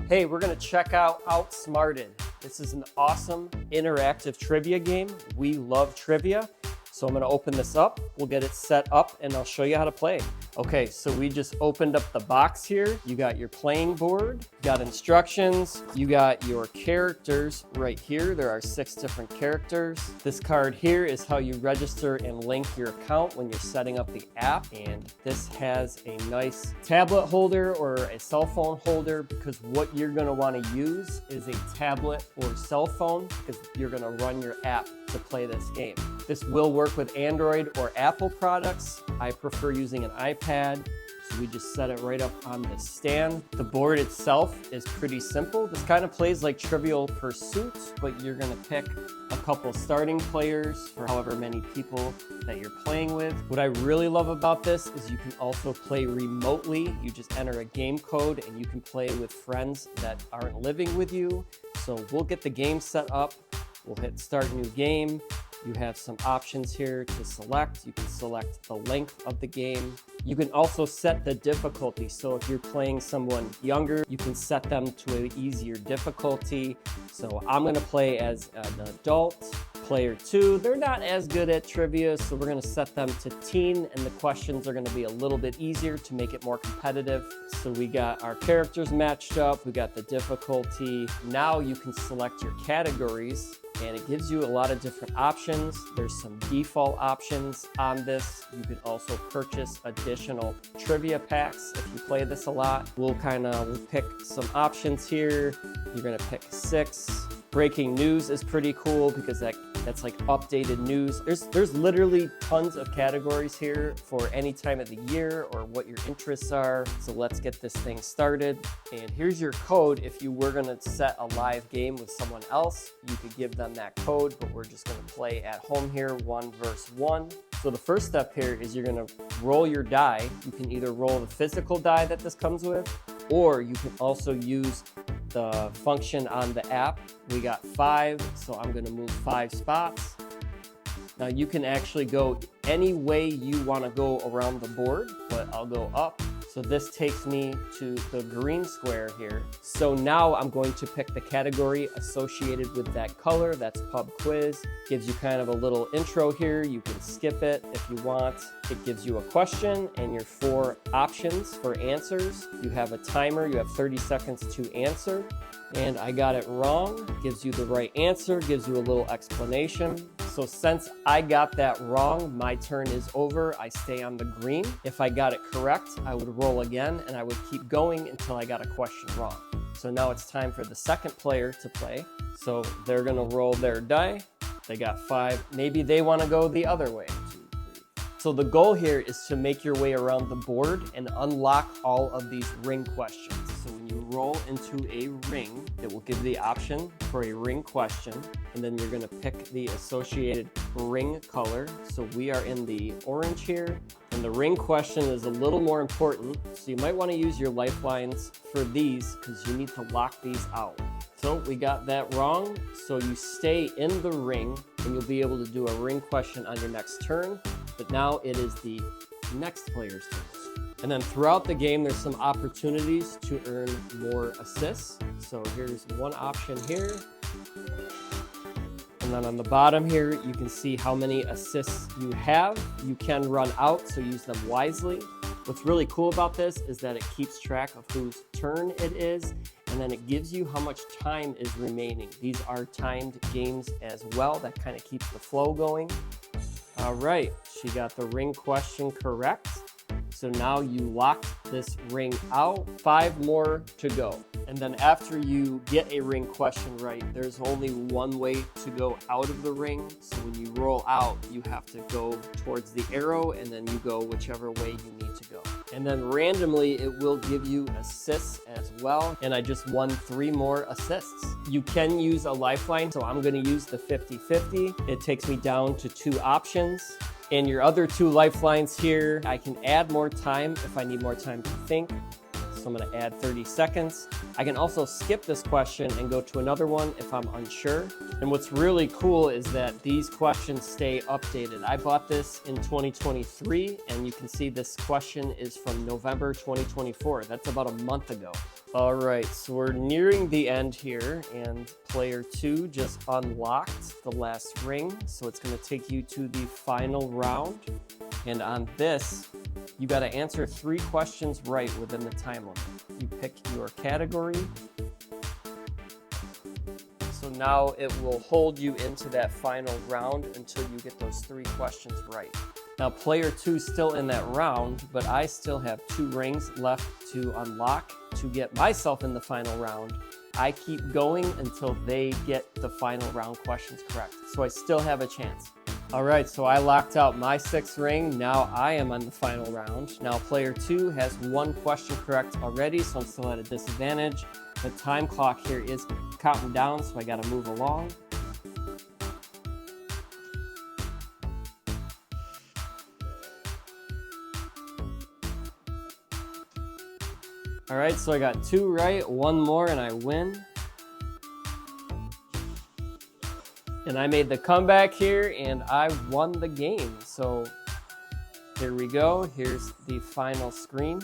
Hey, we're gonna check out Outsmarted. This is an awesome interactive trivia game. We love trivia. So I'm gonna open this up, we'll get it set up, and I'll show you how to play. Okay, so we just opened up the box here. You got your playing board, you got instructions, you got your characters right here. There are 6 different characters. This card here is how you register and link your account when you're setting up the app. And this has a nice tablet holder or a cell phone holder, because what you're gonna wanna use is a tablet or cell phone, because you're gonna run your app to play this game. This will work with Android or Apple products. I prefer using an iPad, so we just set it right up on the stand. The board itself is pretty simple. This kind of plays like Trivial Pursuit, but you're gonna pick a couple starting players for however many people that you're playing with. What I really love about this is you can also play remotely. You just enter a game code and you can play with friends that aren't living with you. So we'll get the game set up. We'll hit start new game. You have some options here to select. You can select the length of the game. You can also set the difficulty. So if you're playing someone younger, you can set them to an easier difficulty. So I'm gonna play as an adult. Player 2, they're not as good at trivia, so we're gonna set them to teen, and the questions are gonna be a little bit easier to make it more competitive. So we got our characters matched up, we got the difficulty. Now you can select your categories, and it gives you a lot of different options. There's some default options on this. You can also purchase additional trivia packs if you play this a lot. We'll pick some options here. You're gonna pick 6. Breaking news is pretty cool because that's like updated news. There's literally tons of categories here for any time of the year or what your interests are. So let's get this thing started. And here's your code. If you were gonna set a live game with someone else, you could give them that code, but we're just gonna play at home here, 1 versus 1. So the first step here is you're gonna roll your die. You can either roll the physical die that this comes with, or you can also use the function on the app. We got 5, so I'm gonna move 5 spots. Now you can actually go any way you wanna go around the board, but I'll go up. So this takes me to the green square here. So now I'm going to pick the category associated with that color. That's pub quiz. Gives you kind of a little intro here. You can skip it if you want. It gives you a question and your 4 options for answers. You have a timer. You have 30 seconds to answer. And I got it wrong. Gives you the right answer. Gives you a little explanation. So since I got that wrong, my turn is over. I stay on the green. If I got it correct, I would roll again, and I would keep going until I got a question wrong. So now it's time for the second player to play. So they're gonna roll their die. They got 5. Maybe they wanna go the other way. 2, 3. So the goal here is to make your way around the board and unlock all of these ring questions. So when you roll into a ring, it will give the option for a ring question, and then you're gonna pick the associated ring color. So we are in the orange here, and the ring question is a little more important. So you might wanna use your lifelines for these because you need to lock these out. So we got that wrong. So you stay in the ring and you'll be able to do a ring question on your next turn, but now it is the next player's turn. And then throughout the game, there's some opportunities to earn more assists. So here's one option here. And then on the bottom here, you can see how many assists you have. You can run out, so use them wisely. What's really cool about this is that it keeps track of whose turn it is, and then it gives you how much time is remaining. These are timed games as well. That kind of keeps the flow going. All right, she got the ring question correct. So now you locked this ring out. 5 more to go. And then after you get a ring question right, there's only one way to go out of the ring. So when you roll out, you have to go towards the arrow, and then you go whichever way you need to go. And then randomly, it will give you assists as well. And I just won 3 more assists. You can use a lifeline, so I'm gonna use the 50-50. It takes me down to 2 options. And your other 2 lifelines here, I can add more time if I need more time to think. So so I'm gonna add 30 seconds. I can also skip this question and go to another one if I'm unsure. And what's really cool is that these questions stay updated. I bought this in 2023, and you can see this question is from November 2024. That's about a month ago. All right, so we're nearing the end here, and player 2 just unlocked the last ring. So it's gonna take you to the final round. And on this, you gotta answer 3 questions right within the time limit. You pick your category. So now it will hold you into that final round until you get those 3 questions right. Now player 2 is still in that round, but I still have 2 rings left to unlock to get myself in the final round. I keep going until they get the final round questions correct. So I still have a chance. All right, so I locked out my 6th ring. Now I am on the final round. Now player 2 has 1 question correct already, so I'm still at a disadvantage. The time clock here is counting down, so I gotta move along. All right, so I got 2 right, 1 more, and I win. And I made the comeback here, and I won the game. So here we go. Here's the final screen.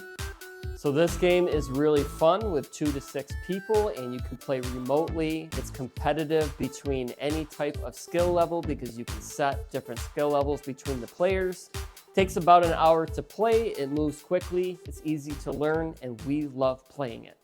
So this game is really fun with 2 to 6 people, and you can play remotely. It's competitive between any type of skill level because you can set different skill levels between the players. Takes about an hour to play. It moves quickly. It's easy to learn, and we love playing it.